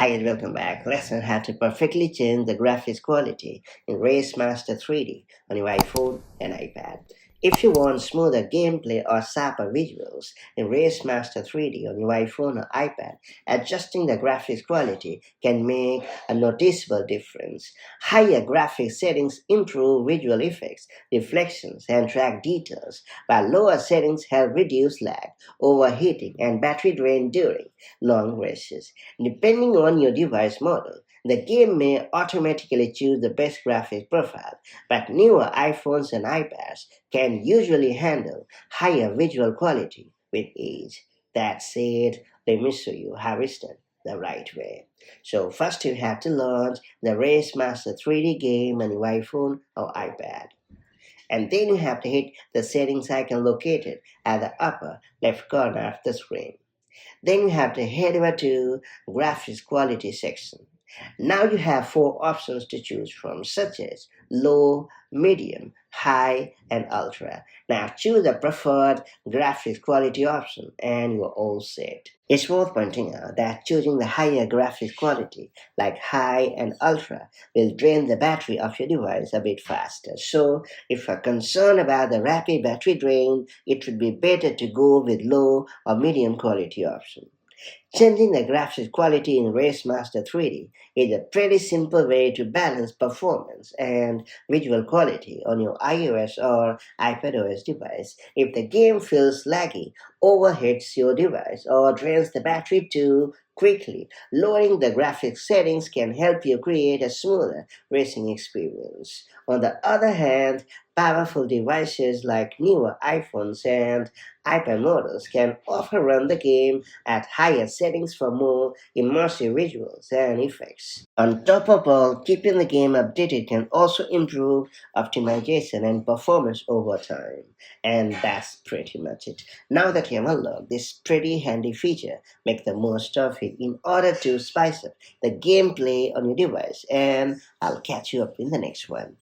Hi and welcome back. Let's learn how to perfectly change the graphics quality in Race Master 3D on your iPhone and iPad. If you want smoother gameplay or sharper visuals in Race Master 3D on your iPhone or iPad, adjusting the graphics quality can make a noticeable difference. Higher graphics settings improve visual effects, reflections, and track details, while lower settings help reduce lag, overheating, and battery drain during long races. Depending on your device model, the game may automatically choose the best graphics profile, but newer iPhones and iPads can usually handle higher visual quality with ease. That said, let me show you how it's done the right way. So first you have to launch the Race Master 3D game on your iPhone or iPad. And then you have to hit the settings icon located at the upper left corner of the screen. Then you have to head over to graphics quality section. Now you have four options to choose from, such as low, medium, high, and ultra. Now choose the preferred graphics quality option and you're all set. It's worth pointing out that choosing the higher graphics quality, like high and ultra, will drain the battery of your device a bit faster. So, if you're concerned about the rapid battery drain, it would be better to go with low or medium quality option. Changing the graphics quality in Race Master 3D is a pretty simple way to balance performance and visual quality on your iOS or iPadOS device. If the game feels laggy, overheats your device, or drains the battery too quickly, lowering the graphics settings can help you create a smoother racing experience. On the other hand, powerful devices like newer iPhones and iPad models can often run the game at higher settings for more immersive visuals and effects. On top of all, keeping the game updated can also improve optimization and performance over time. And that's pretty much it. Now that you have unlocked this pretty handy feature, make the most of it in order to spice up the gameplay on your device. And I'll catch you up in the next one.